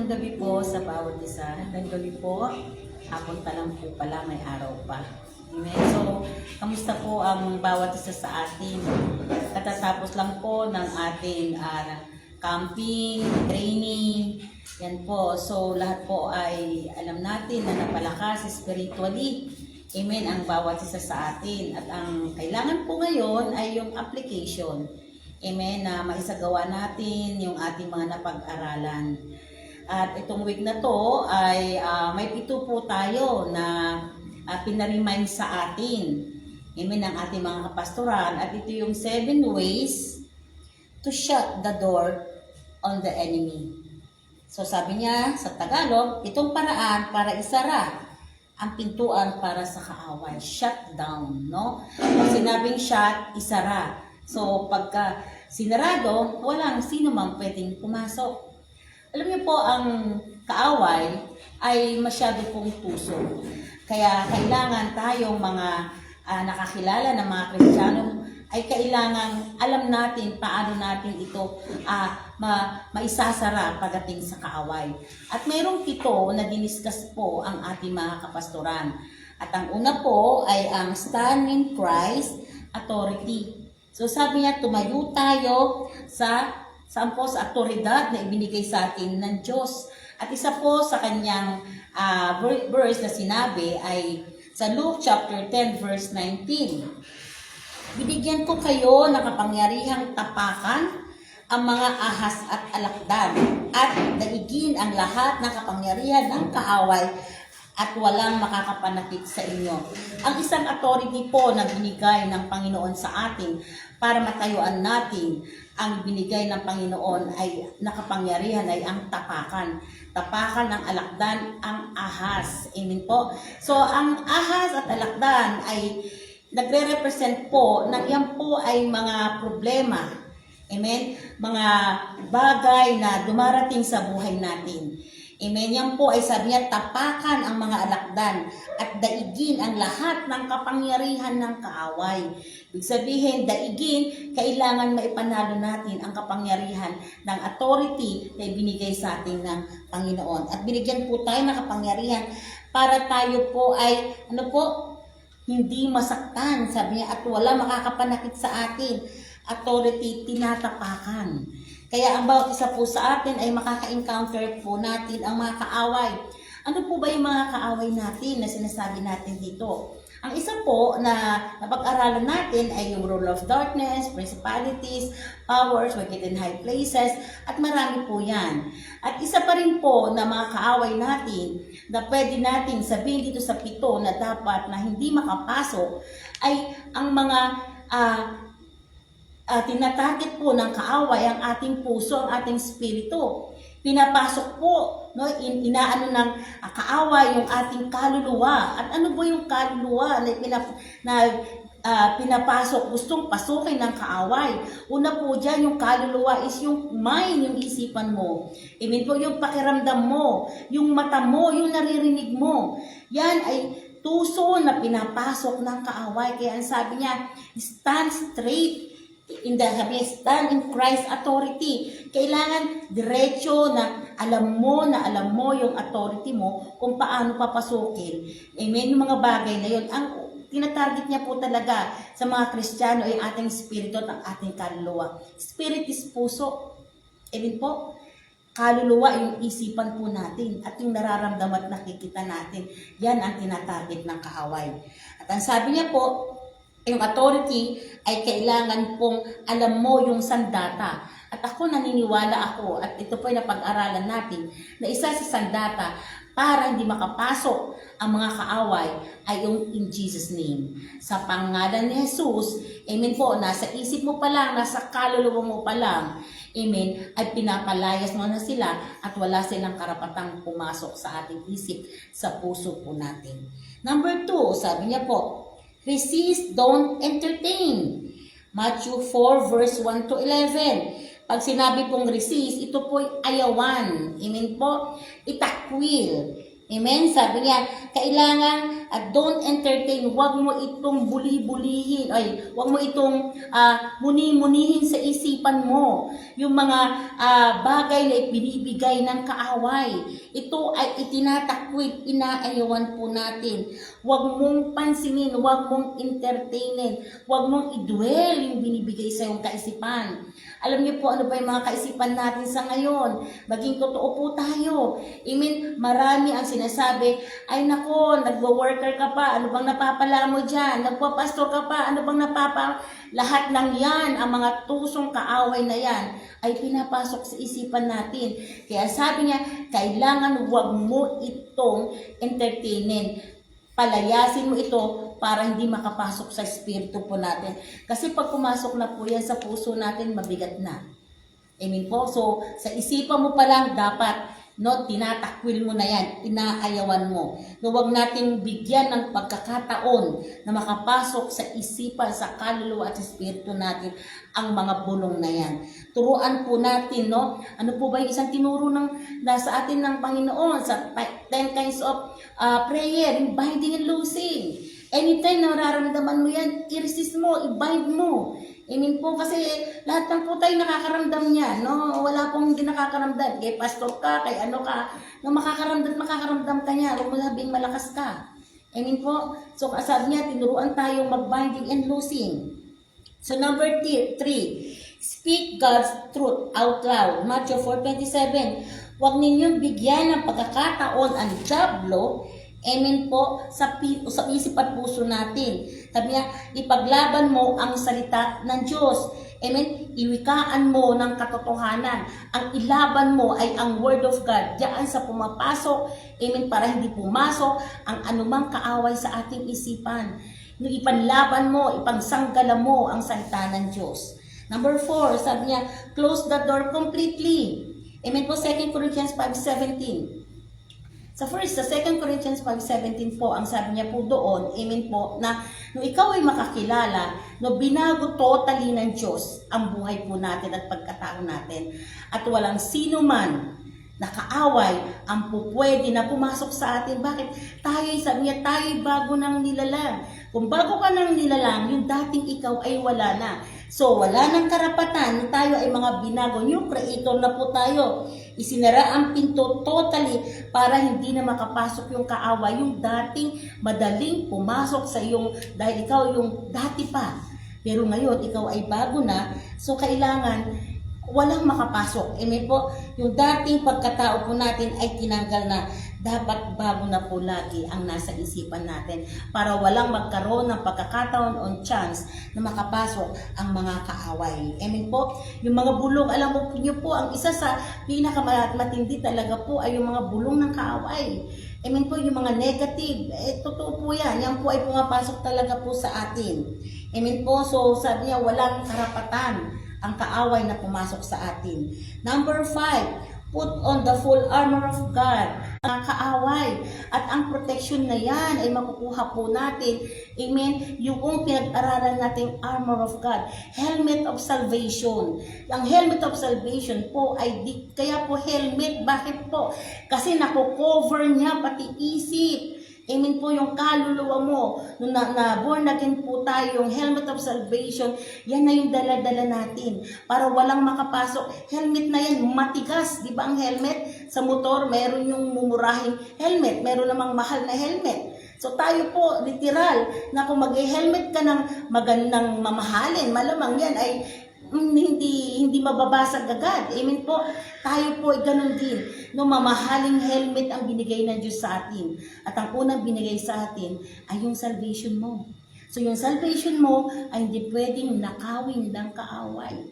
gabi po sa bawat isa. Magandang gabi po. Hapon pa lang po pala, may araw pa. Amen. So, kamusta po ang bawat isa sa atin? Katatapos lang po ng ating camping, training. Yan po. So, lahat po ay alam natin na napalakas spiritually. Amen. Ang bawat isa sa atin. At ang kailangan po ngayon ay yung application. Amen, na maisagawa natin yung ating mga napag-aralan. At itong week na to ay may 7 po tayo na pinaremind sa atin. Amen, ang ating mga kapastoran. At ito yung 7 ways to shut the door on the enemy. So sabi niya sa Tagalog, itong paraan para isara ang pintuan para sa kaaway. Shut down, no? Pag sinabing shut, isara. So, pagka sinarado, walang sino man pwedeng pumasok. Alam niyo po, ang kaaway ay masyado pong tuso. Kaya kailangan tayong mga nakakilala ng mga Kristiyano ay kailangan alam natin paano natin ito maisasara pagdating sa kaaway. At mayroong 7 na diniscuss po ang ating mga kapastoran. At ang una po ay ang stand in Christ authority. So sabi niya, tumayo tayo sa atoridad na ibinigay sa atin ng Diyos. At isa po sa kanyang verse na sinabi ay sa Luke chapter 10 verse 19. Binigyan ko kayo ng kapangyarihang tapakan ang mga ahas at alakdan at daigin ang lahat ng kapangyarihan ng kaaway at walang makakapanakit sa inyo. Ang isang authority po na binigay ng Panginoon sa atin para matayuan natin ang binigay ng Panginoon ay nakapangyarihan ay ang tapakan. Tapakan ng alakdan, ang ahas. Amen po. So, ang ahas at alakdan ay nagre-represent po na yan po ay mga problema. Amen? Mga bagay na dumarating sa buhay natin. Amen. Yan po ay sabi niya, tapakan ang mga alakdan at daigin ang lahat ng kapangyarihan ng kaaway. Ibig sabihin, daigin, kailangan maipanalo natin ang kapangyarihan ng authority na ibinigay sa atin ng Panginoon. At binigyan po tayo ng kapangyarihan para tayo po ay, hindi masaktan. Sabi niya, at wala makakapanakit sa atin. Authority, tinatapakan. Kaya ang bawat isa po sa atin ay makaka-encounter po natin ang mga kaaway. Ano po ba yung mga kaaway natin na sinasabi natin dito? Ang isa po na napag-aralan natin ay yung rule of darkness, principalities, powers, wicked in high places, at marami po yan. At isa pa rin po na mga kaaway natin na pwede natin sabihin dito sa 7 na dapat na hindi makapasok ay ang mga tinatarget po ng kaaway ang ating puso, ang ating spirito. Pinapasok po, no, inaano ng kaaway yung ating kaluluwa. At ano po yung kaluluwa na pinapasok, gustong pasukin ng kaaway? Una po dyan, yung kaluluwa is yung mind, yung isipan mo. Amen po, yung pakiramdam mo, yung mata mo, yung naririnig mo. Yan ay tuso na pinapasok ng kaaway. Kaya ang sabi niya, stand straight. Stand in Christ authority. Kailangan diretso na alam mo yung authority mo kung paano papasukin. Amen. Yung mga bagay na yun. Ang tinatarget niya po talaga sa mga Kristiyano ay ating spirito at ang ating kaluluwa. Spirit is puso. Amen po. Kaluluwa yung isipan po natin at yung nararamdaman at nakikita natin. Yan ang tinatarget ng kaaway. At ang sabi niya po, yung authority ay kailangan pong alam mo yung sandata. At ako naniniwala ako, at ito po ay napag-aralan natin, na isa sa sandata para hindi makapasok ang mga kaaway ay yung in Jesus' name. Sa pangalan ni Jesus, amen po, nasa isip mo pa lang, nasa kaluluwa mo pa lang, amen, ay pinapalayas mo na sila at wala silang karapatang pumasok sa ating isip, sa puso po natin. Number 2, sabi niya po, resist, don't entertain. Matthew 4 verse 1 to 11. Pag sinabi pong resist, ito po'y ayawan. Amen po? Itakwil. Amen? Sabi niya, kailangan at don't entertain. Huwag mo itong buli-bulihin, ay huwag mo itong muni-munihin sa isipan mo yung mga bagay na ibinibigay ng kaaway. Ito ay itinatakwil, inaayawan po natin. Huwag mong pansinin, huwag mong entertainin, huwag mong idwell yung binibigay sa iyong kaisipan. Alam niyo po ano ba yung mga kaisipan natin sa ngayon? Maging totoo po tayo. Marami ang sinasabi, ay nako, nagwa-worker ka pa, ano bang napapala mo dyan? Nagpa-pastor ka pa, ano bang Lahat ng yan, ang mga tusong kaaway na yan, ay pinapasok sa isipan natin. Kaya sabi niya, kailangan huwag mo itong entertainin. Palayasin mo ito para hindi makapasok sa espiritu po natin. Kasi pag pumasok na po yan sa puso natin, mabigat na. Amen po? So, sa isipan mo pa lang dapat, tinatakwil mo na yan, inaayawan mo. Huwag nating bigyan ng pagkakataon na makapasok sa isipan, sa kaluluwa at espiritu natin ang mga bulong na yan. Turuan po natin, ano po ba yung isang tinuro sa atin ng Panginoon sa 10 kinds of prayer, yung binding and loosing. Anytime na nararamdaman mo yan, i-resist mo, i-bind mo. Amen po, kasi lahat ng po tayo nakakaramdam niya, Wala pong hindi nakakaramdam. Kay pastor ka, kay ano ka, makakaramdam ka niya, huwag mo sabing malakas ka. Amen po. So, sabi niya, tinuruan tayong mag-binding and loosing. So, number 3, speak God's truth out loud. Matthew 4:27. Huwag ninyong bigyan ng pagkakataon ang diablo, amen po, sa isip at puso natin. Sabi niya, ipaglaban mo ang salita ng Diyos. Amen? Iwikaan mo ng katotohanan. Ang ilaban mo ay ang Word of God. Diyan sa pumapasok, amen, para hindi pumasok ang anumang kaaway sa ating isipan. Ipanlaban mo, ipangsanggalan mo ang salita ng Diyos. Number 4, sabi niya, close the door completely. Amen po, 2 Corinthians 5:17. Sa 2 Corinthians 5:17 po, ang sabi niya po doon, amen po, na nung ikaw ay makakilala, binago totally ng Diyos ang buhay po natin at pagkatao natin. At walang sino man na kaaway ang pupwede na pumasok sa atin. Bakit? Sabi niya, tayo bago ng nilalang. Kung bago ka ng nilalang, yung dating ikaw ay wala na. So, wala ng karapatan, tayo ay mga binago. New creator na po tayo. Isinara ang pinto totally para hindi na makapasok yung kaaway, yung dating madaling pumasok sa iyong, dahil ikaw yung dati pa. Pero ngayon, ikaw ay bago na, so kailangan walang makapasok. Amen po, yung dating pagkatao po natin ay tinanggal na. Dapat bago na po lagi ang nasa isipan natin para walang magkaroon ng pagkakataon on chance na makapasok ang mga kaaway. Amen po? Yung mga bulong, alam mo niyo po, ang isa sa pinakamatindi talaga po ay yung mga bulong ng kaaway. Amen po, yung mga negative. Totoo po yan. Yan po ay pumapasok talaga po sa atin. Amen po? So sabi niya, walang karapatan ang kaaway na pumasok sa atin. Number 5, put on the full armor of God. Ang kaaway at ang protection na yan ay makukuha po natin. Amen? Yung pinag-aralan nating armor of God. Helmet of salvation. Ang helmet of salvation po ay kaya po helmet. Bakit po? Kasi nakukover niya pati isip. Amen po, yung kaluluwa mo, nung na born again po tayo, yung helmet of salvation, yan na yung dala-dala natin. Para walang makapasok. Helmet na yan, matigas. Di ba ang helmet? Sa motor, meron yung mumurahing helmet. Meron namang mahal na helmet. So tayo po, literal, na kung mag-helmet ka ng magandang mamahalin, malamang yan ay hindi mababasag agad. Amen po. Tayo po ay ganun din. Mamahaling helmet ang binigay ng Diyos sa atin. At ang unang binigay sa atin ay yung salvation mo. So yung salvation mo ay hindi pwedeng nakawin ng kaaway.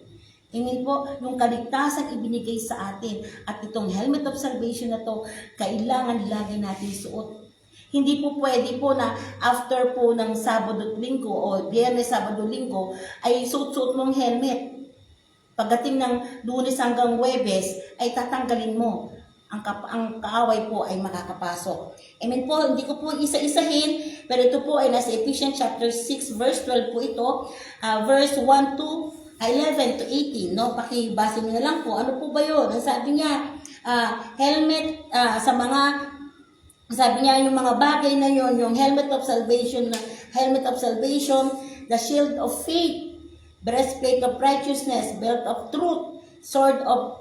Amen po. Yung kaligtasan ibinigay sa atin. At itong helmet of salvation na to, kailangan lagi natin suot. Hindi po pwede po na after po ng Sabado at Linggo o Biyernes, Sabado, Linggo ay suot-suot mong helmet. Pagdating ng Lunes hanggang Huwebes ay tatanggalin mo. Ang kaaway po ay makakapasok. Amen po, hindi ko po isa-isahin, pero ito po ay nasa Ephesians chapter 6 verse 12 po ito, verse 1 to 11 to 18, Pakibasa niyo na lang po. Ano po ba 'yon? Ang sabi niya, helmet sa mga Sabi niya yung mga bagay na yon, yung helmet of salvation, the shield of faith, breastplate of righteousness, belt of truth, sword of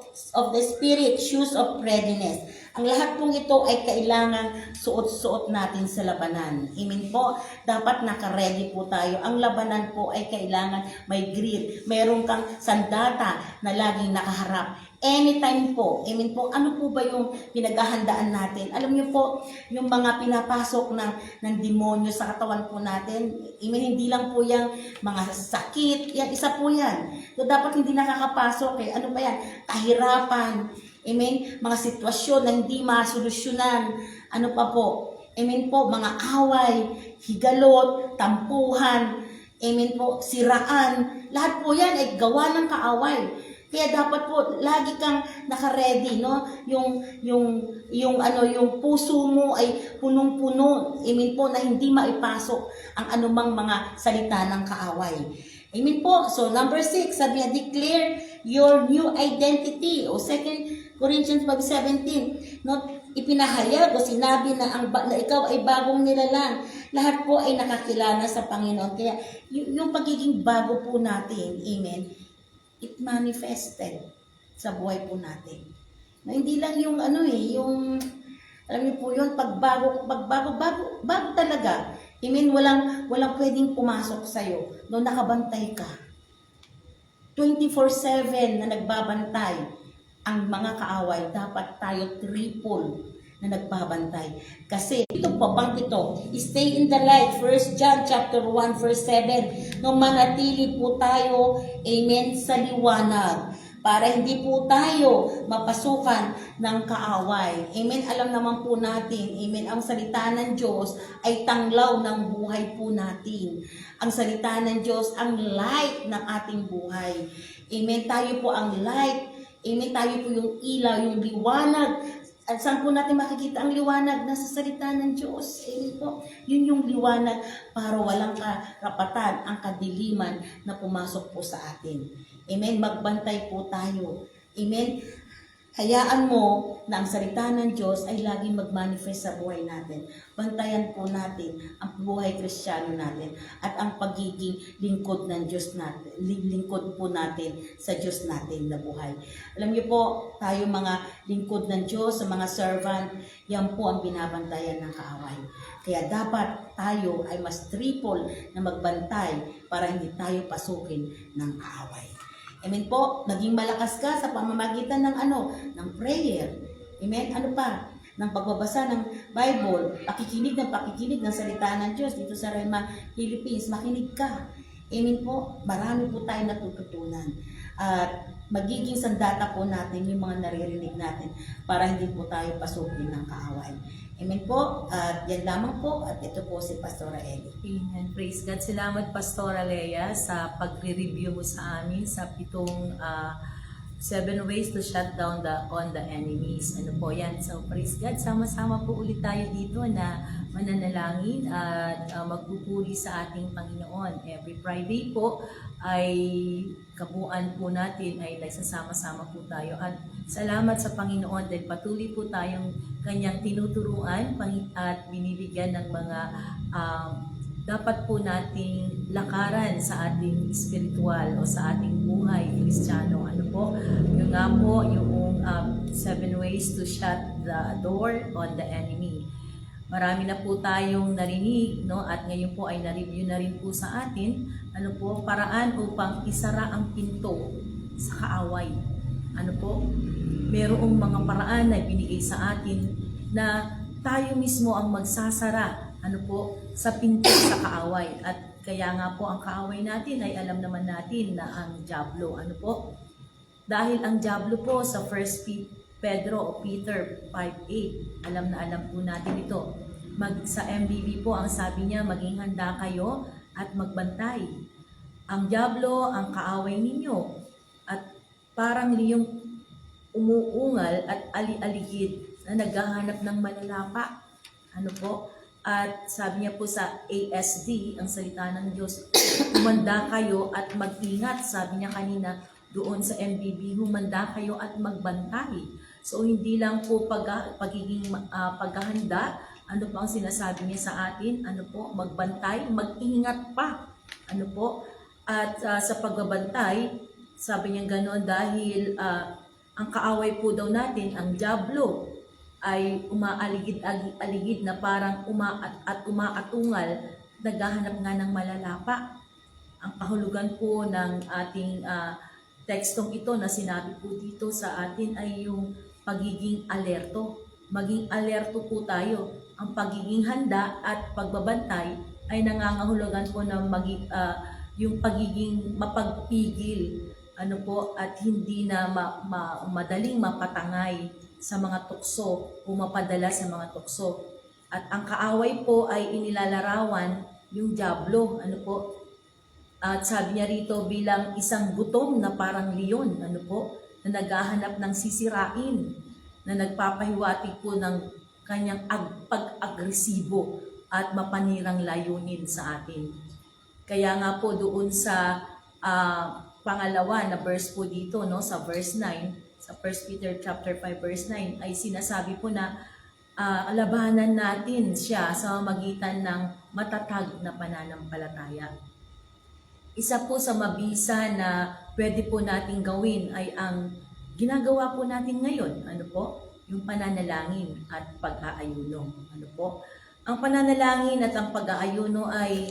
the spirit, shoes of readiness. Ang lahat pong ito ay kailangan suot-suot natin sa labanan. Amen po. Dapat naka-ready po tayo. Ang labanan po ay kailangan may grit. Mayroon kang sandata na laging nakaharap. Anytime po. Amen po. Ano po ba yung pinaghahandaan natin? Alam niyo po, yung mga pinapasok ng demonyo sa katawan po natin, amen, hindi lang po yung mga sakit. Yan, isa po yan. So, dapat hindi nakakapasok eh. Ano ba yan? Kahirapan. Amen? Mga sitwasyon na hindi masolusyonan. Ano pa po? Amen po? Mga away, higalot, tampuhan, amen po, siraan. Lahat po yan ay gawa ng kaaway. Kaya dapat po lagi kang naka-ready, no? Yung puso mo ay punong-puno. Amen po, na hindi maipasok ang anumang mga salita ng kaaway. Amen po. So number 6, sabi niya, declare your new identity. O 2 Corinthians 5:17, no, ipinahayag o sinabi na ikaw ay bagong nilalang. Lahat po ay nakakilala sa Panginoon. Kaya yung pagiging bago po natin, amen, it manifested sa buhay po natin. Na hindi lang yung yung alam niyo po yun, bago talaga. Amen, walang pwedeng pumasok sa iyo. No, nakabantay ka. 24/7 na nagbabantay. Ang mga kaaway, dapat tayo triple na nagbabantay. Kasi ito po, pang ito, stay in the light. 1 John chapter 1 verse 7. Nung manatili po tayo, amen, sa liwanag. Para hindi po tayo mapasukan ng kaaway. Amen, alam naman po natin, amen, ang salita ng Diyos ay tanglaw ng buhay po natin. Ang salita ng Diyos, ang light ng ating buhay. Amen, tayo po ang light. Amen, tayo po yung ilaw, yung liwanag. At saan po natin makikita ang liwanag? Nasa salita ng Diyos. Amen po. Yun yung liwanag para walang karapatan ang kadiliman na pumasok po sa atin. Amen, magbantay po tayo. Amen. Hayaan mo na ang salita ng Diyos ay laging mag-manifest sa buhay natin. Bantayan po natin ang buhay Kristiyano natin at ang pagiging lingkod ng Diyos natin, lingkod po natin sa Diyos natin na buhay. Alam niyo po, tayo mga lingkod ng Diyos, sa mga servant, yan po ang binabantayan ng kaaway. Kaya dapat tayo ay mas triple na magbantay para hindi tayo pasukin ng kaaway. Amen po, naging malakas ka sa pamamagitan ng ng prayer. Amen, ano pa? Ng pagbabasa ng Bible, pakikinig ng salita ng Diyos dito sa Rema Philippines, makinig ka. Amen po, marami po tayo natututunan. At magiging sandata po natin yung mga naririnig natin para hindi po tayo pasukin ng kaaway. Amen po. At yan lamang po. At ito po si Pastora Ellie. Amen. Praise God. Salamat, Pastora Lea, sa pagre-review mo sa amin sa 7 ways to shut down on the enemies. Ano po yan? So, praise God. Sama-sama po ulit tayo dito na mananalangin at magpupuri sa ating Panginoon. Every Friday po ay kabuuan po natin ay nagsasama-sama po tayo. At salamat sa Panginoon dahil patuloy po tayong kanyang tinuturuan at binibigyan ng mga dapat po nating lakaran sa ating spiritual o sa ating buhay Kristiyano. Ano po? Yung nga po, yung 7 ways to shut the door on the enemy. Marami na po tayong narinig, no? At ngayon po ay na-review na rin po sa atin, ano po, paraan upang isara ang pinto sa kaaway. Ano po? Merong mga paraan na binigay sa atin na tayo mismo ang magsasara, ano po, sa pinto sa kaaway. At kaya nga po ang kaaway natin ay alam naman natin na ang dyablo. Ano po? Dahil ang dyablo po sa 1 Pedro o Peter 5:8, alam na alam po natin ito. Sa MBB po ang sabi niya, maging handa kayo at magbantay. Ang dyablo ang kaaway ninyo at parang liyong umuungal at ali-aligid na naghahanap ng malalapa. Ano po? At sabi niya po sa ASD, ang salita ng Diyos, humanda kayo at mag-ingat. Sabi niya kanina doon sa MBB, humanda kayo at magbantay. So hindi lang po pagiging paghahanda Ano po ang sinasabi niya sa atin? Ano po? Magbantay, mag-ingat pa. Ano po? At sa pagbabantay, sabi niya gano'n dahil ang kaaway po daw natin, ang dyablo, ay umaaligid-aligid na parang umaatungal, naghahanap nga ng malalapa. Ang kahulugan po ng ating tekstong ito na sinabi po dito sa atin ay yung pagiging alerto. Maging alerto po tayo. Ang pagiging handa at pagbabantay ay nangangahulugan po ng yung pagiging mapagpigil ano po at hindi na madaling mapatangay sa mga tukso o mapadala sa mga tukso. At ang kaaway po ay inilalarawan yung dyablo, ano po. At sabi niya rito bilang isang gutom na parang leon, ano po, na naghahanap ng sisirain, na nagpapahiwatig po ng kanyang pag-agresibo at mapanirang layunin sa atin. Kaya nga po doon sa pangalawa na verse po dito, no, sa verse 9, sa 1 Peter chapter 5 verse 9 ay sinasabi po na labanan natin siya sa magitan ng matatag na pananampalataya. Isa po sa mabisa na pwede po nating gawin ay ang ginagawa po natin ngayon, ano po? Yung pananalangin at pag-aayuno. Ano po? Ang pananalangin at ang pag-aayuno ay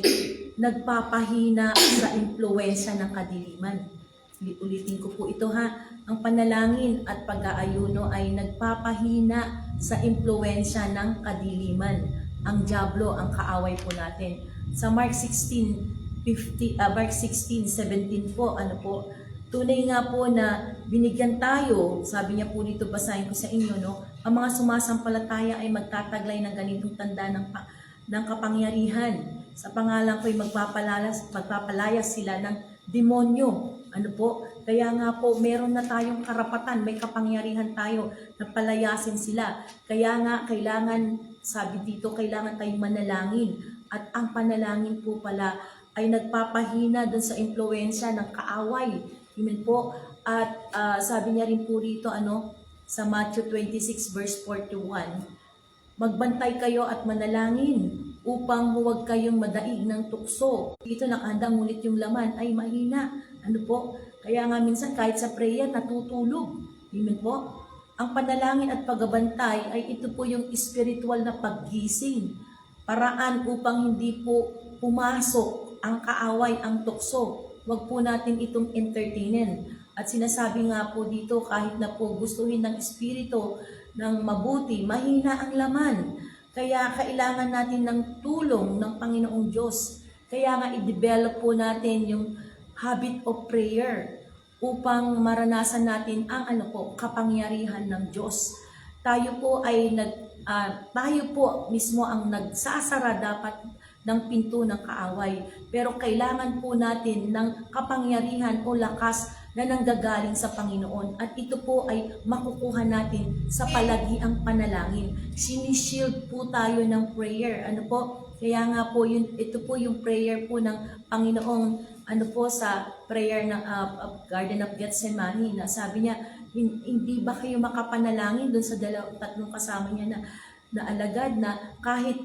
nagpapahina sa impluwensya ng kadiliman. Ulitin ko po ito ha. Ang panalangin at pag-aayuno ay nagpapahina sa impluwensya ng kadiliman. Ang dyablo, ang kaaway po natin. Sa Mark 16:17 po, ano po, tunay nga po na binigyan tayo, sabi niya po dito, basahin ko sa inyo, no? Ang mga sumasampalataya ay magtataglay ng ganitong tanda ng kapangyarihan. Sa pangalan ko'y magpapalayas sila ng demonyo. Ano po? Kaya nga po, meron na tayong karapatan, may kapangyarihan tayo na palayasin sila. Kaya nga, kailangan, sabi dito, kailangan tayong manalangin. At ang panalangin po pala ay nagpapahina dun sa impluwensya ng kaaway. Amen po. At sabi niya rin po rito, sa Matthew 26 verse 41, magbantay kayo at manalangin upang huwag kayong madaig ng tukso. Dito nakahanda, ngunit yung laman ay mahina. Ano po? Kaya nga minsan kahit sa prayer, natutulog. Amen po. Ang panalangin at pagbabantay ay ito po yung spiritual na paggising. Paraan upang hindi po pumasok ang kaaway, ang tukso. Huwag po natin itong entertainin. At sinasabi nga po dito, kahit na po gustuhin ng Espiritu ng mabuti, mahina ang laman. Kaya kailangan natin ng tulong ng Panginoong Diyos. Kaya nga i-develop po natin yung habit of prayer upang maranasan natin ang kapangyarihan ng Diyos. Tayo po mismo ang nagsasara dapat ng pinto ng kaaway. Pero kailangan po natin ng kapangyarihan o lakas na nanggagaling sa Panginoon. At ito po ay makukuha natin sa palagiang panalangin. Sinishield po tayo ng prayer. Ano po? Kaya nga po, ito po yung prayer po ng Panginoong, sa prayer ng Garden of Gethsemane, na sabi niya, hindi ba kayo makapanalangin doon sa tatlong kasama niya na alagad na kahit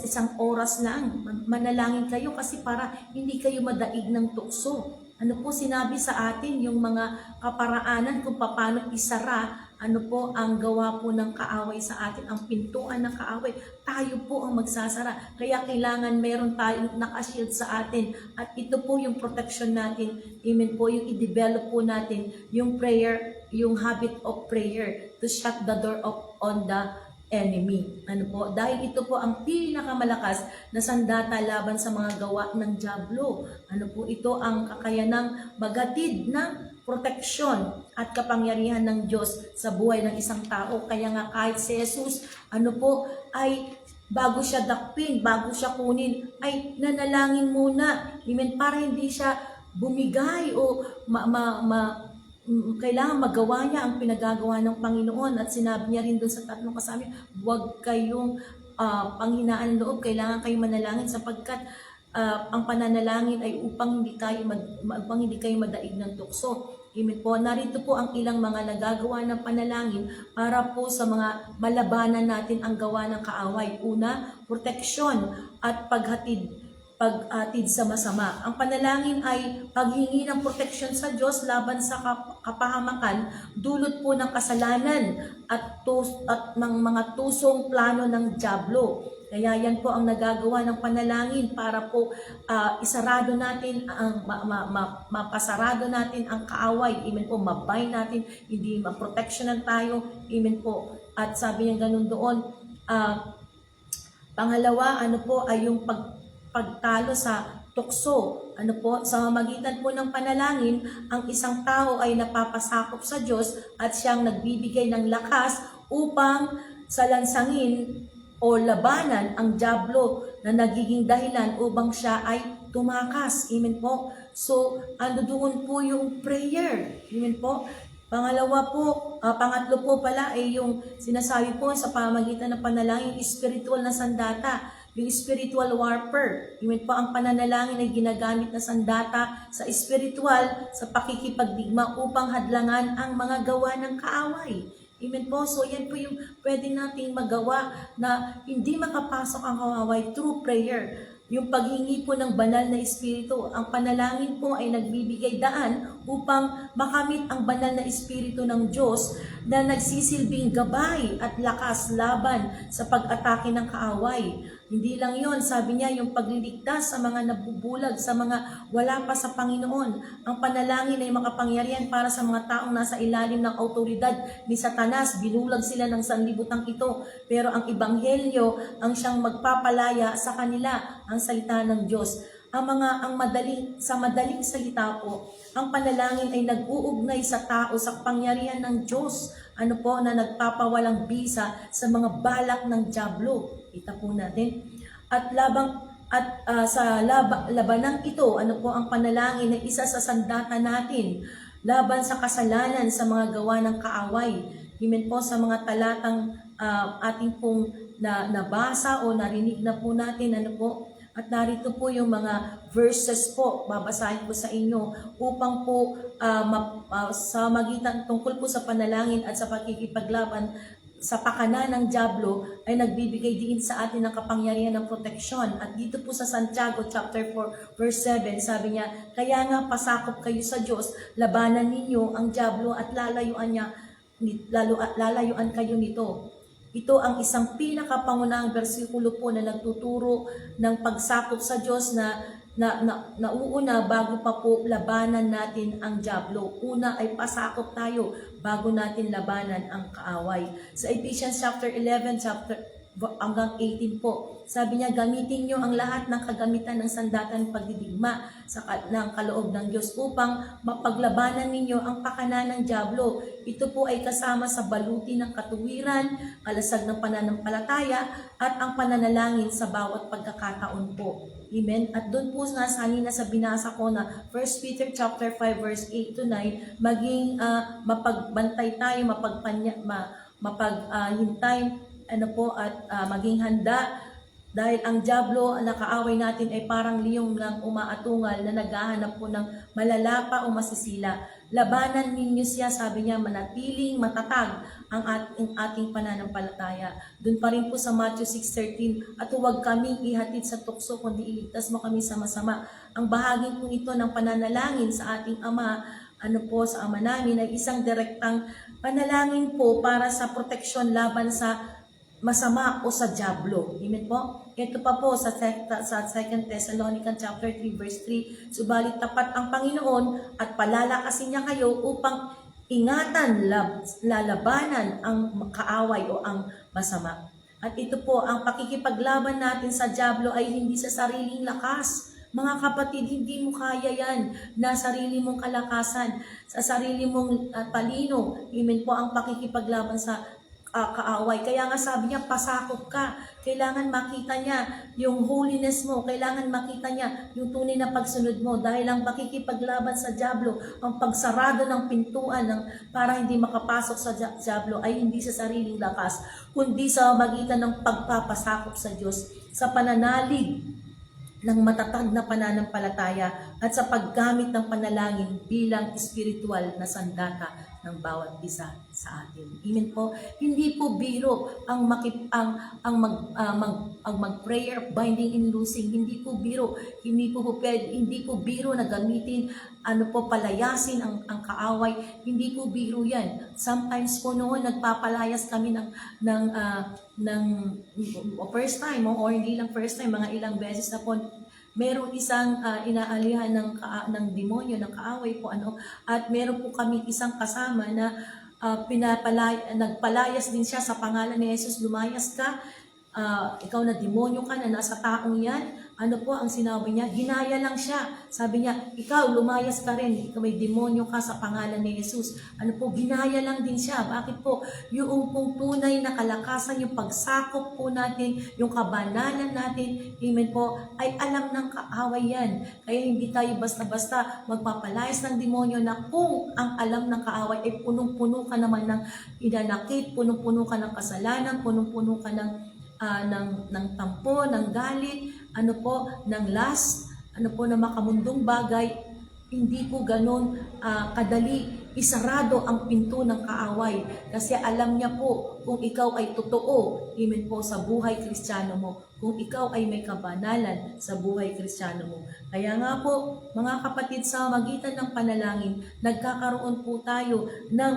isang oras lang, manalangin kayo kasi para hindi kayo madaig ng tukso. Ano po sinabi sa atin yung mga kaparaanan kung paano isara, ang gawa po ng kaaway sa atin, ang pintuan ng kaaway, tayo po ang magsasara. Kaya kailangan meron tayong nakashield sa atin at ito po yung protection natin. Amen po, yung i-develop po natin yung prayer, yung habit of prayer to shut the door on the enemy. Ano po? Dahil ito po ang pinakamalakas na sandata laban sa mga gawa ng dyablo. Ano po? Ito ang kakayanang magatid ng proteksyon at kapangyarihan ng Diyos sa buhay ng isang tao. Kaya nga kahit si Jesus, ay bago siya dakpin, bago siya kunin, ay nanalangin muna. Amen? Para hindi siya bumigay o kailangan magawa niya ang pinagagawa ng Panginoon. At sinabi niya rin doon sa tatlong kasama, huwag kayong panghinaan ng loob, kailangan kayong manalangin sapagkat ang pananalangin ay upang hindi kayo madaig ng tukso. Amen po. Narito po ang ilang mga nagagawa ng panalangin para po sa mga malabanan natin ang gawa ng kaaway. Una, proteksyon at paghatid sa masama. Ang panalangin ay paghingi ng proteksyon sa Diyos laban sa kapahamakan, dulot po ng kasalanan at ng mga tusong plano ng dyablo. Kaya yan po ang nagagawa ng panalangin para po isarado natin ang mapasarado natin ang kaaway. Amen po, mabay natin, hindi maproteksyonan tayo. Amen po. At sabi niya ganun doon, pangalawa, ay yung pagtalo sa tukso. Sa magitan po ng panalangin, ang isang tao ay napapasakop sa Diyos at siyang nagbibigay ng lakas upang salansangin o labanan ang dyablo na nagiging dahilan upang siya ay tumakas. Amen po. So, doon po yung prayer. Amen po. Pangatlo po pala ay yung sinasabi po sa pamagitan ng panalangin, spiritual na sandata. Yung spiritual warfare. Amen po, ang pananalangin ay ginagamit na sandata sa spiritual, sa pakikipagdigma upang hadlangan ang mga gawa ng kaaway. Amen po. So yan po yung pwede nating magawa na hindi makapasok ang kaaway through prayer. Yung paghingi po ng banal na espiritu. Ang panalangin po ay nagbibigay daan upang makamit ang banal na espiritu ng Diyos na nagsisilbing gabay at lakas laban sa pag-atake ng kaaway. Hindi lang yon, sabi niya, yung pagliligtas sa mga nabubulag, sa mga wala pa sa Panginoon. Ang panalangin ay makapangyarihan para sa mga taong nasa ilalim ng autoridad ni Satanas. Binulag sila ng sanlibutang ito. Pero ang Ebanghelyo ang siyang magpapalaya sa kanila, ang salita ng Diyos. Sa madaling salita po, ang panalangin ay nag-uugnay sa tao sa pangyarihan ng Diyos. Na nagpapawalang bisa sa mga balak ng dyablo. Kita po natin. Sa labanang ito, ang panalangin ay isa sa sandata natin laban sa kasalanan sa mga gawa ng kaaway. Amen po, sa mga talatang ating pong nabasa o narinig na po natin, at narito po yung mga verses po, babasahin ko sa inyo upang po sa magitan tungkol po sa panalangin at sa pakikipaglaban sa pakana ng dyablo ay nagbibigay din sa atin ng kapangyarihan ng proteksyon. At dito po sa Santiago chapter 4 verse 7, sabi niya, kaya nga pasakop kayo sa Diyos, labanan ninyo ang dyablo at lalayuan kayo nito. Ito ang isang pinakapangunahang bersikulo po na nagtuturo ng pagsakop sa Diyos na nauuna bago pa po labanan natin ang dyablo. Una ay pasakop tayo bago natin labanan ang kaaway. Sa Ephesians chapter 11, hanggang 18 po, sabi niya, gamitin niyo ang lahat ng kagamitan ng sandatan pagdidigma ng kaloob ng Diyos upang mapaglabanan ninyo ang pakana ng dyablo. Ito po ay kasama sa baluti ng katuwiran, kalasag ng pananampalataya, at ang pananalangin sa bawat pagkakataon po. Amen. At doon po sa binasa ko na 1 Peter chapter 5 verse 8 to 9, maging mapagbantay tayo, mapaghintay, maging handa dahil ang dyablo na kaaway natin ay parang liyong lang umaatungal na naghahanap po ng malalapa o masisila. Labanan ninyo siya, sabi niya, manatiling matatag ang ating pananampalataya. Doon pa rin po sa Matthew 6:13, at huwag kaming ihatid sa tukso kundi iligtas mo kami sa masama. Ang bahaging po ito ng pananalangin sa ating Ama, sa Ama namin, ay isang direktang panalangin po para sa proteksyon laban sa masama o sa dyablo. Amen po? Ito pa po sa 2 Thessalonians chapter 3 verse 3, subalit tapat ang Panginoon at palalakasin niya kayo upang ingatan, lalabanan ang kaaway o ang masama. At ito po, ang pakikipaglaban natin sa dyablo ay hindi sa sariling lakas. Mga kapatid, hindi mo kaya yan na sarili mong kalakasan, sa sarili mong talino. Amen po, ang pakikipaglaban sa kaaway. Kaya nga sabi niya, pasakop ka. Kailangan makita niya yung holiness mo. Kailangan makita niya yung tunay na pagsunod mo. Dahil ang pakikipaglaban sa dyablo, ang pagsarado ng pintuan para hindi makapasok sa dyablo ay hindi sa sariling lakas, kundi sa magitan ng pagpapasakop sa Diyos, sa pananalig ng matatag na pananampalataya at sa paggamit ng panalangin bilang espiritual na sandata ng bawat isa sa atin. Amen po. Hindi po biro ang mag-prayer binding and loosing. Hindi po biro. Hindi po biro na gamitin palayasin ang kaaway. Hindi po biro 'yan. Sometimes po noon nagpapalayas kami ng first time or hindi lang first time, mga ilang beses na po merong isang inaalihan ng demonyo, ng kaaway po at meron po kami isang kasama na nagpalayas din siya sa pangalan ni Jesus. Lumayas ka, ikaw na demonyo ka na nasa taong yan. Ang sinabi niya? Ginaya lang siya. Sabi niya, ikaw lumayas ka rin, ikaw may demonyo ka sa pangalan ni Jesus. Ginaya lang din siya. Bakit po? Yung pong tunay na kalakasan, yung pagsakop po natin, yung kabanalan natin, amen po, ay alam ng kaaway yan. Kaya hindi tayo basta-basta magpapalayas ng demonyo na kung ang alam ng kaaway ay punong-puno ka naman ng inanakit, punong-puno ka ng kasalanan, punong-puno ka ng tampo, ng galit, ng lust, na makamundong bagay. Hindi po ganon kadali isarado ang pinto ng kaaway kasi alam niya po kung ikaw ay totoo, amen po, sa buhay Kristiyano mo, kung ikaw ay may kabanalan sa buhay Kristiyano mo. Kaya nga po, mga kapatid, sa magitan ng panalangin, nagkakaroon po tayo ng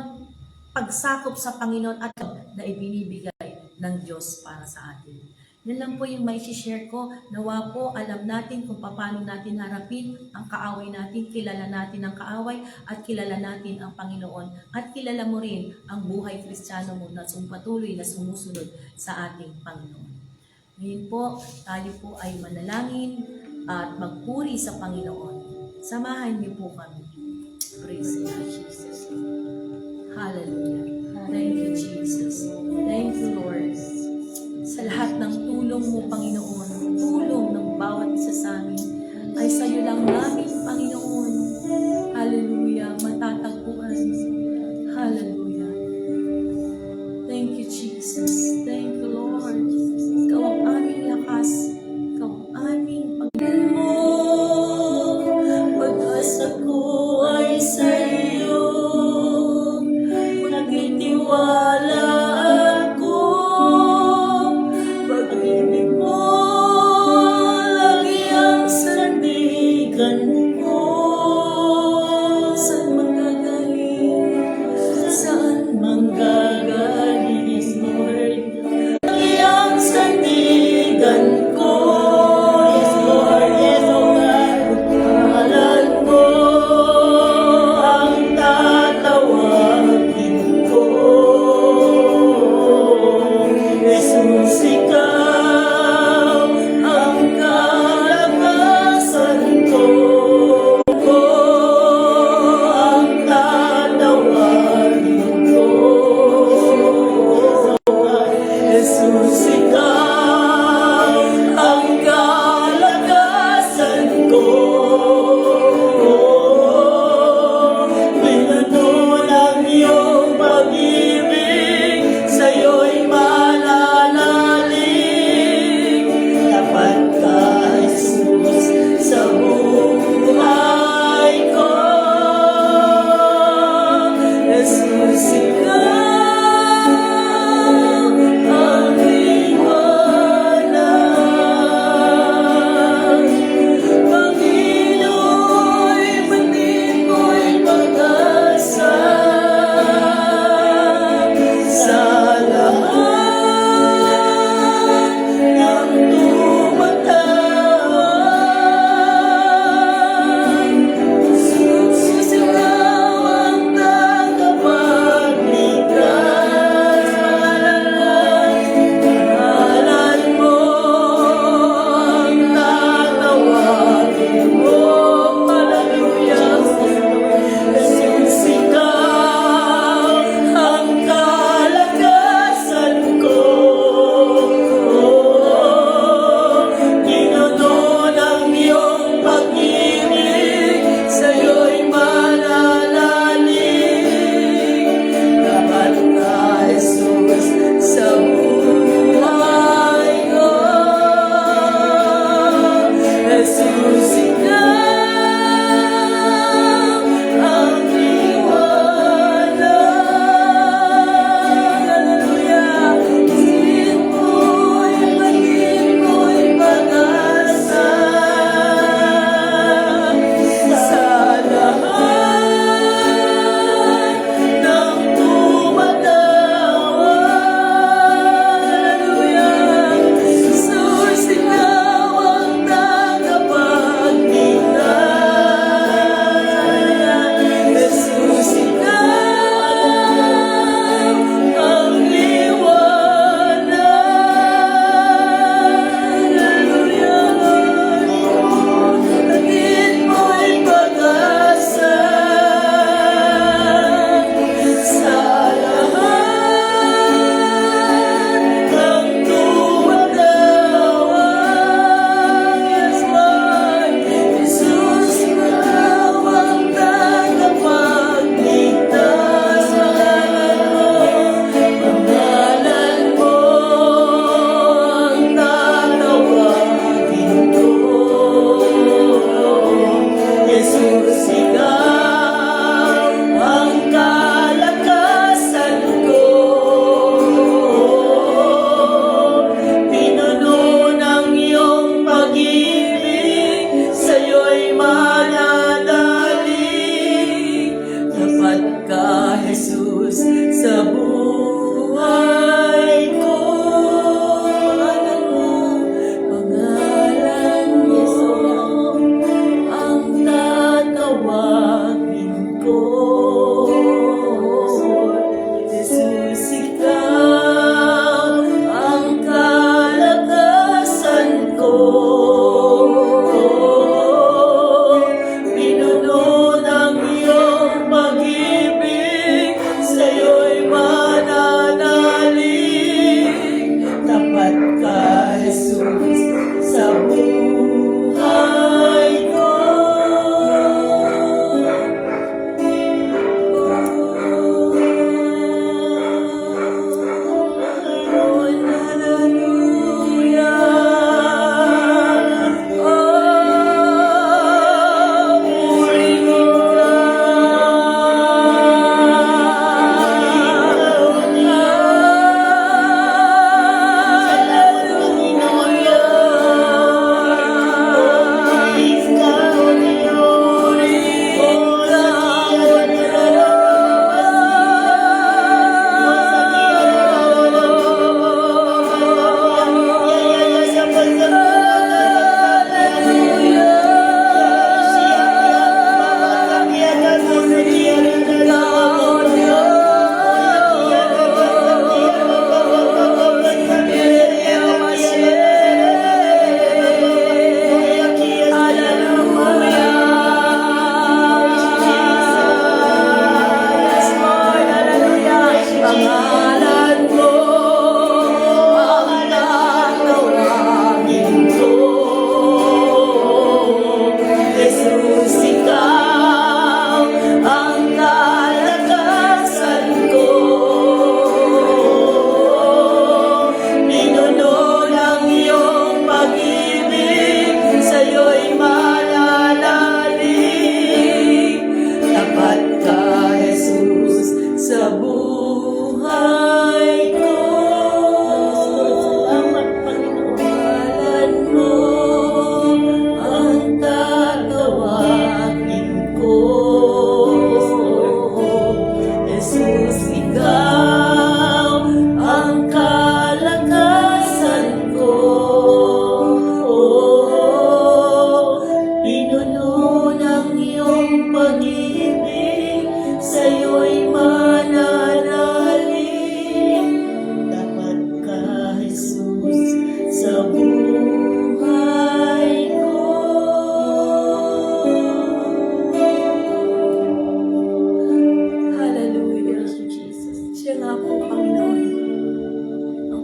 pagsakop sa Panginoon at na ibinibigay ng Diyos para sa atin. Yan lang po yung may share ko. Nawa po alam natin kung paano natin harapin ang kaaway natin, kilala natin ang kaaway at kilala natin ang Panginoon at kilala mo rin ang buhay Kristiyano mo na patuloy na sumusunod sa ating Panginoon. Ngayon po, tayo po ay manalangin at magpuri sa Panginoon. Samahan niyo po kami. Praise God, Jesus. Hallelujah. Thank you, Jesus. Thank you, Lord. Sa lahat ng tulong mo, Panginoon, tulong ng bawat isa sa amin, ay sa iyo lang namin, Panginoon. Hallelujah. Matatagpuan. Hallelujah. Thank you, Jesus. Thank you, Lord. Ikaw ang aming lakas. Ikaw ang aming Panginoon mo. Pag-asa ko ay sa iyo. Nagtitiwala ako. Pag-ibig mo lagi ang sandigan ko. Saan manggagaling? Saan manggagaling, Lord? Jesus, sa buhay ko.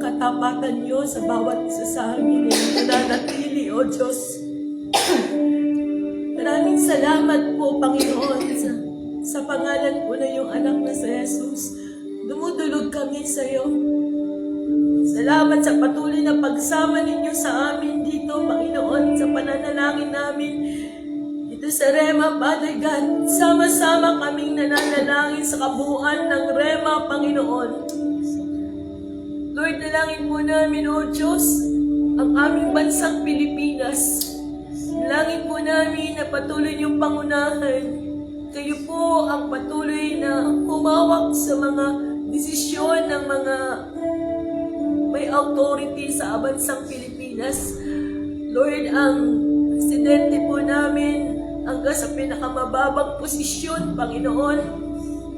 Katapatan niyo sa bawat isa sa amin ay nananatili, O Diyos. Maraming salamat po, Panginoon, sa pangalan po na yung anak na si Jesus. Dumudulog kami sa iyo. Salamat sa patuloy na pagsama ninyo sa amin dito, Panginoon, sa pananalangin namin. Dito sa Rema, Father God, sama-sama kaming nananalangin sa kabuuan ng Rema, Panginoon. Lord, dalangin po namin, O Diyos, ang aming bansang Pilipinas. Dalangin po namin na patuloy niyong pangunahan. Kayo po ang patuloy na humawak sa mga desisyon ng mga may authority sa bansang Pilipinas. Lord, ang presidente po namin hanggang sa pinakamababang posisyon, Panginoon.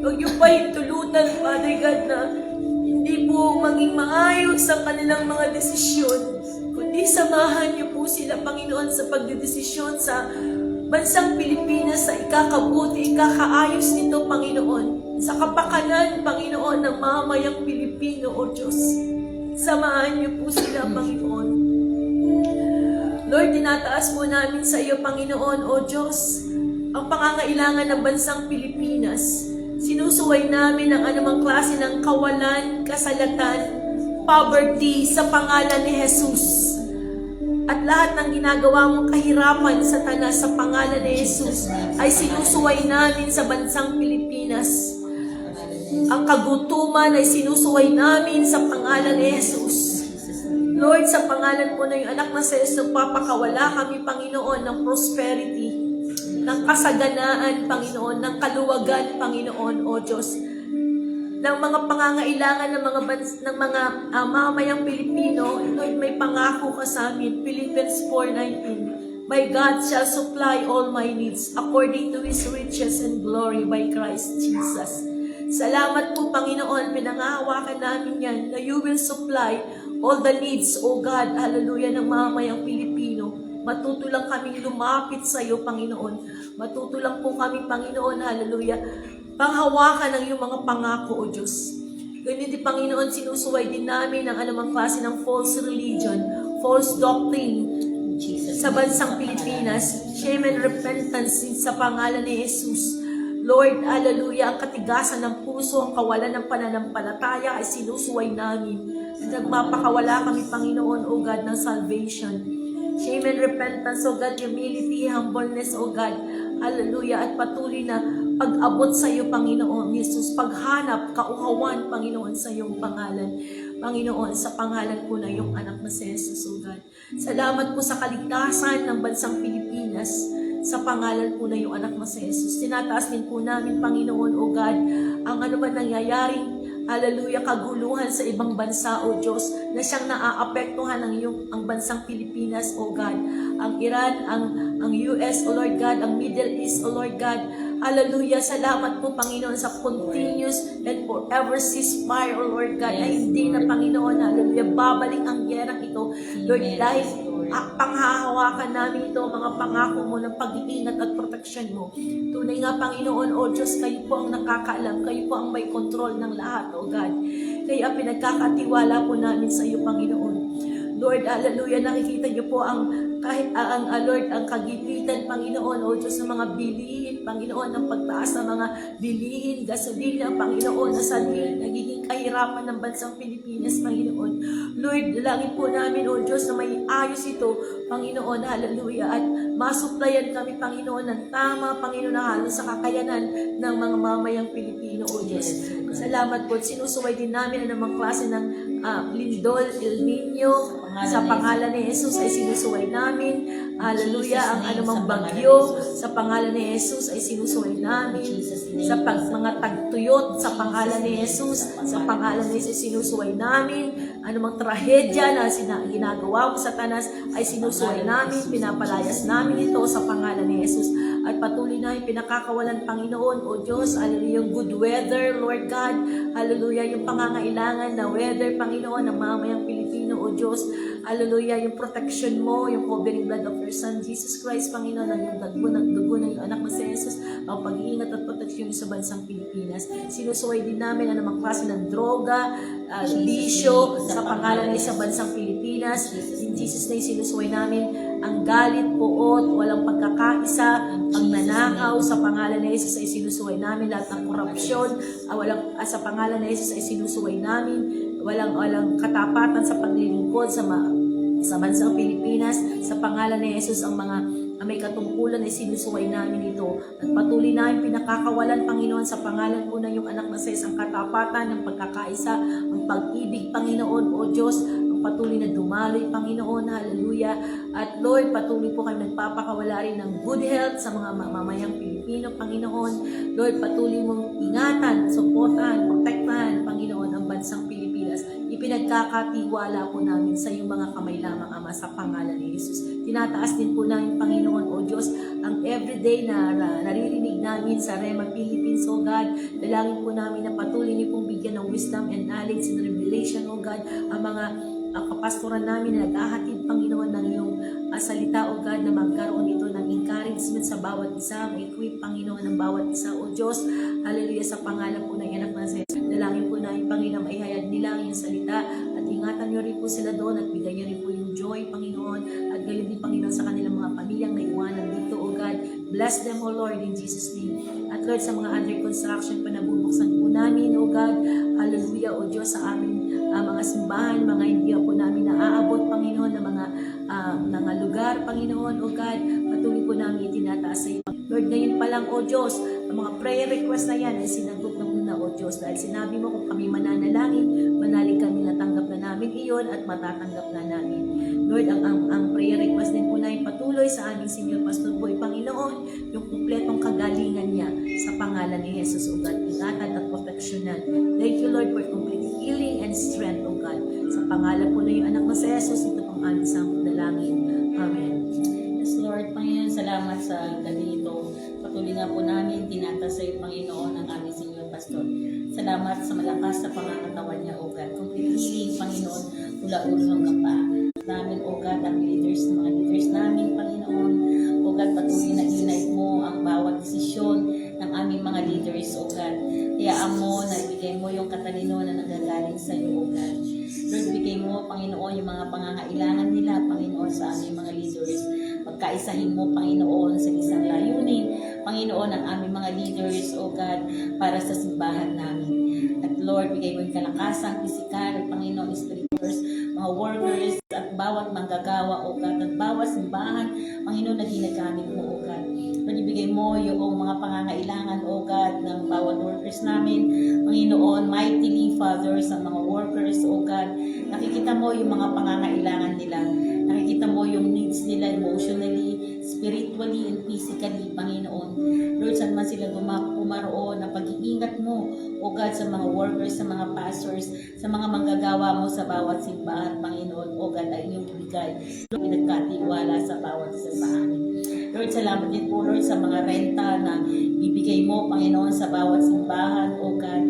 Huwag niyo pa hintulutan, Father God, na hindi po maging maayos ang kanilang mga desisyon, kundi samahan niyo po sila, Panginoon, sa pagdedesisyon sa bansang Pilipinas, sa ikakabuti, ikakaayos nito, Panginoon, sa kapakanan, Panginoon, ng mamamayang Pilipino, O Diyos. Samahan niyo po sila, Panginoon. Lord, tinataas po namin sa iyo, Panginoon, O Diyos, ang pangangailangan ng bansang Pilipinas. Sinusuway namin ang anumang klase ng kawalan, kasalatan, poverty sa pangalan ni Jesus. At lahat ng ginagawa mong kahirapan, Satanas, sa pangalan ni Jesus ay sinusuway namin sa bansang Pilipinas. Ang kagutuman ay sinusuway namin sa pangalan ni Jesus. Lord, sa pangalan po na yung anak na sa Jesus, papakawala kami, Panginoon, ng prosperity, ng kasaganaan, Panginoon, ng kaluwagan, Panginoon, O Diyos, ng mga pangangailangan ng mga mamamayang Pilipino. Lord, may pangako ka sa amin, Philippians 4:19. My God shall supply all my needs according to His riches and glory by Christ Jesus. Salamat po, Panginoon, pinangahawakan namin yan, na you will supply all the needs, O God, hallelujah, ng mamamayang Pilipino. Matutulang kaming lumapit sa iyo, Panginoon. Matutulang po kami, Panginoon, hallelujah, panghawakan ng iyong mga pangako, O Diyos. Ganyan din, Panginoon, sinusuway din namin ang anumang klase ng false religion, false doctrine Jesus, sa bansang Pilipinas. Shame and repentance sa pangalan ni Jesus. Lord, hallelujah, ang katigasan ng puso, ang kawalan ng pananampalataya ay sinusuway namin. Nagpapakawala kami, Panginoon, O God, ng salvation. Shame and repentance, O God, humility, humbleness, O God, hallelujah, at patuloy na pag-abot sa iyo, Panginoon Jesus, paghanap, kauhawan, Panginoon, sa iyong pangalan. Panginoon, sa pangalan po na iyong anak na si Jesus, O God. Salamat po sa kaligtasan ng bansang Pilipinas, sa pangalan po na iyong anak na si Jesus. Tinataas din po namin, Panginoon, O God, ang ano ba nangyayaring, hallelujah, kaguluhan sa ibang bansa, O Diyos, na siyang naaapektuhan ang bansang Pilipinas, O God. Ang Iran, ang US, O Lord God, ang Middle East, O Lord God. Hallelujah, salamat po, Panginoon, sa continuous and forever ceasefire, O Lord God, na hindi na, Panginoon, hallelujah, babalik ang gerang ito, Lord, dahil panghahawakan namin ito, mga pangako mo ng pag-iingat at proteksyon mo. Tunay nga, Panginoon, O Diyos, kayo po ang nakakaalam, kayo po ang may kontrol ng lahat, O God. Kaya pinagkakatiwala po namin sa iyo, Panginoon. Lord, hallelujah, nakikita niyo po kahit Lord, ang kagipitan, Panginoon, O Diyos, ng mga bilihin, Panginoon, ng pagtaas ng mga bilihin, gasolina, Panginoon, na sa nagiging kahirapan ng bansang Pilipinas, Panginoon. Lord, dalangin po namin, O Diyos, na may ayos ito, Panginoon, hallelujah, at masuplayan kami, Panginoon, ng tama, Panginoon, na halos sa kakayanan ng mga mamayang Pilipino, O Diyos. Salamat po. Sinusuway din namin ang namang klase ng lindol, El Nino, sa pangalan ni Jesus ay sinusuway namin. Hallelujah, ang anumang bagyo, sa pangalan ni Jesus ay sinusuway namin. Sa mga tagtuyot, sa pangalan ni Jesus, sa pangalan ni Jesus sinusuway namin. Anumang trahedya na ginagawa mo sa Satanas ay sinusuway namin, pinapalayas namin ito sa pangalan ni Jesus. At patuloy na yung pinakakawalan, Panginoon, O Diyos, hallelujah, yung good weather, Lord God, hallelujah, yung pangangailangan na weather, Panginoon, ng mamayang Pilipino, O Diyos, hallelujah, yung protection mo, yung covering blood of your Son, Jesus Christ, Panginoon, ang yung dugo ng iyong anak na si Jesus, ang pag-iingat at proteksyon sa bansang Pilipinas. Sinusuway din namin ang namang klase ng droga, bisyo, sa pangalan ng isang bansang Pilipinas. In Jesus' name, sinusuway namin ang galit, puot, walang pagkakaisa, ang nanakaw, sa pangalan ni Jesus ay sinusuway namin, lahat ng korupsyon, sa pangalan ni Jesus ay sinusuway namin, walang katapatan sa paglilingkod sa bansang Pilipinas, sa pangalan ni Jesus ang mga may katungkulan ay sinusuway namin ito. At patuloy namin pinakakawalan, Panginoon, sa pangalan po na yung anak na sa isang katapatan, ng pagkakaisa, ang pag-ibig, Panginoon, O Diyos, patuloy na dumaloy, Panginoon, hallelujah. At Lord, patuloy po kami nagpapakawala rin ng good health sa mga mamayang Pilipino, Panginoon. Lord, patuloy mong ingatan, suportahan, protektahan, Panginoon, ang bansang Pilipinas. Ipinagkakatiwala po namin sa iyong mga kamay lamang, Ama, sa pangalan ni Jesus. Tinataas din po namin, Panginoon, O Diyos, ang everyday na naririnig namin sa Rema Philippines, O God. Dalangin po namin na patuloy niyo pong bigyan ng wisdom and knowledge and revelation, O God, ang mga kapastoran namin na naghahatid, Panginoon, ng iyong salita, O God, na magkaroon ito ng encouragement sa bawat isa, ma-equip, Panginoon, ng bawat isa, O Diyos, hallelujah, sa pangalan po ng anak na sa Jesus. Dalangin po namin, Panginoon, maihayag nila ang iyong salita at ingatan niyo rin po sila doon at bigyan niyo rin po yung joy, Panginoon, at gayon din, Panginoon, sa kanilang mga pamilyang naiwanan dito, O God. Bless them, O Lord, in Jesus' name. At Lord, sa mga under construction pa nabubuksan po namin, O God, hallelujah, O Diyos, sa aming mga simbahan, mga hindi po namin naaabot, Panginoon, na mga lugar, Panginoon, O God, patuloy po namin itinataas sa iyo. Lord, ngayon pa lang, O Diyos, ang mga prayer request na yan ay sinagot na muna, O Diyos, dahil sinabi mo kung kami mananalangin, manalig kami, natanggap na namin iyon at matatanggap na namin. Lord, ang prayer request din po na patuloy sa aming Senior Pastor Boy, Panginoon, yung kumpletong kagalingan niya sa pangalan ni Jesus, O God, ingatan at proteksyonan. Thank you, Lord, for complete healing and strength, O God. Sa pangalan po na yung anak na si Jesus, ito pang aming samang dalangin. Amen. Yes, Lord, Panginoon, salamat sa ganito. Patuloy nga po namin, tinatas sa iyo, Panginoon, ang aming Senior Pastor. Salamat sa malakas na pangangatawan niya, O God. Complete healing, Panginoon, mula ulo hanggang paa. Namin, O God, ang leaders, mga leaders namin, Panginoon. O God, patuloy na unite mo ang bawat desisyon ng aming mga leaders, O God. Hayaan mo na ibigay mo yung katalino na nagagaling sa iyo, O God. Lord, bigay mo, Panginoon, yung mga pangangailangan nila, Panginoon, sa aming mga leaders. Pagkaisahin mo, Panginoon, sa isang layunin, Panginoon, ang aming mga leaders, O God, para sa simbahan namin. At Lord, bigay mo yung kalakasan, pisikal, Panginoon, spiritors, mga workers, at bawat manggagawa, O God, at bawat simbahan, Panginoon, na ginagamit mo, O God. Lord, ibigay mo yung mga pangangailangan, O God, ng bawat workers namin. Panginoon, mightily, Father, sa mga workers, O God. Nakikita mo yung mga pangangailangan nila. Nakikita mo yung needs nila emotionally, spiritually, and physically, Panginoon. Lord, saan man sila pumaroon, ang pag-iingat mo, O God, sa mga workers, sa mga pastors, sa mga manggagawa mo sa bawat simbahan, Panginoon, O God, ay inyong ibigay. Lord, pinagkatiwala sa bawat isa sa amin. Lord, salamat din po, Lord, sa mga renta na bibigay mo, Panginoon, sa bawat simbahan, O God.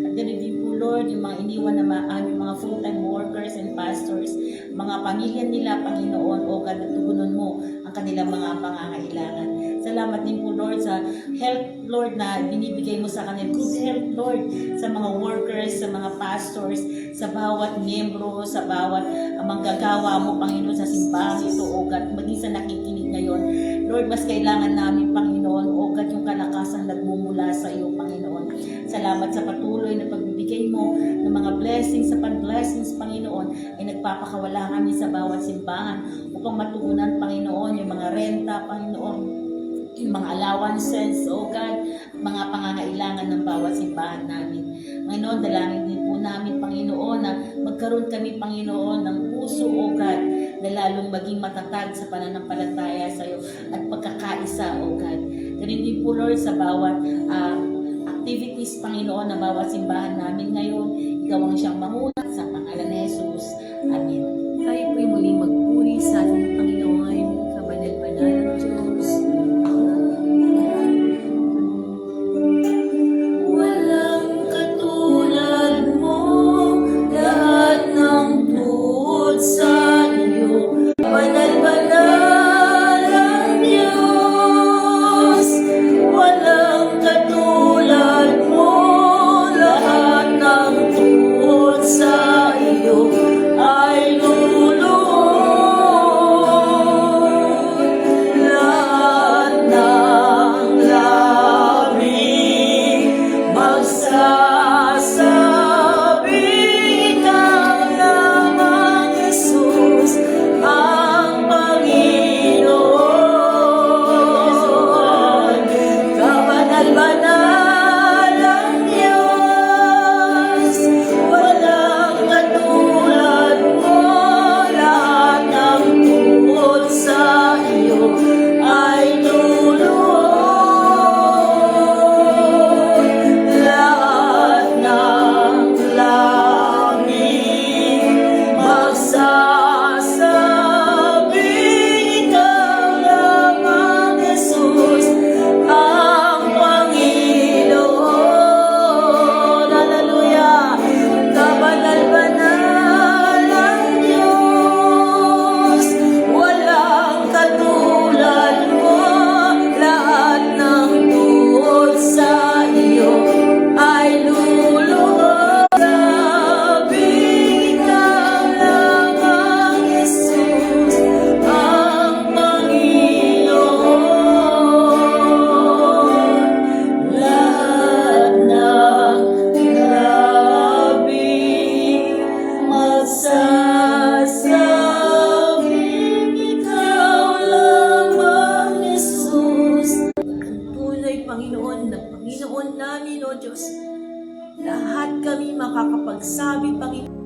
At ganun din po, Lord, yung mga iniwan na aming mga full-time workers and pastors, mga pamilya nila, Panginoon, O God, at tugunan mo ang kanilang mga pangangailangan. Salamat din po, Lord, sa health, Lord, na binibigay mo sa kanila. Good health, Lord, sa mga workers, sa mga pastors, sa bawat miyembro, sa bawat manggagawa mo, Panginoon, sa simbahan ito, O God, maging sa nakikinig ngayon. Lord, mas kailangan namin, Panginoon, O God, yung kalakasan nagmumula sa iyo, Panginoon. Salamat sa patuloy na pagbibigay mo ng mga blessings sa blessings, Panginoon, ay nagpapakawala kami sa bawat simbahan upang matugunan, Panginoon, yung mga renta, Panginoon, yung mga allowances, O God, mga pangangailangan ng bawat simbahan namin. Panginoon, dalangin din po namin, Panginoon, na magkaroon kami, Panginoon, ng puso, O God, na lalong maging matatag sa pananampalataya sa iyo at pagkakaisa, O God. Ganun din po, Lord, sa bawat activities, Panginoon, na bawat simbahan namin ngayon. Ikaw ang siyang manguna sa pangalan ni Jesus. Amen. Tayo po'y muling magpuri sa ating Panginoon, kabanal-banal na Diyos. Walang katulad mo, lahat ng tuod sa iyo, banal-banal ang Diyos. Walang katulad mo, lahat ng tuod sa iyo ay luluhod. Lahat ng labi magsasabi, ikaw lamang, Jesus, ang Panginoon. Kabanal-banal ang Diyos, walang katulad mo, lahat ng tuod sa iyo ay luluhod. Lahat ng langit magsasabi, ikaw lamang, Jesus, ang Panginoon. Hallelujah! Kabanal-banal ang Diyos, walang katulad mo, lahat ng tuod sa iyo ay luluhod. Sabi, ikaw lamang, Jesus, ang Panginoon. Lahat ng labi magsasabing, ikaw lamang, Jesus. Ang tunay, Panginoon, na Panginoon namin, O Diyos. Lahat kami makakapagsabi, Panginoon,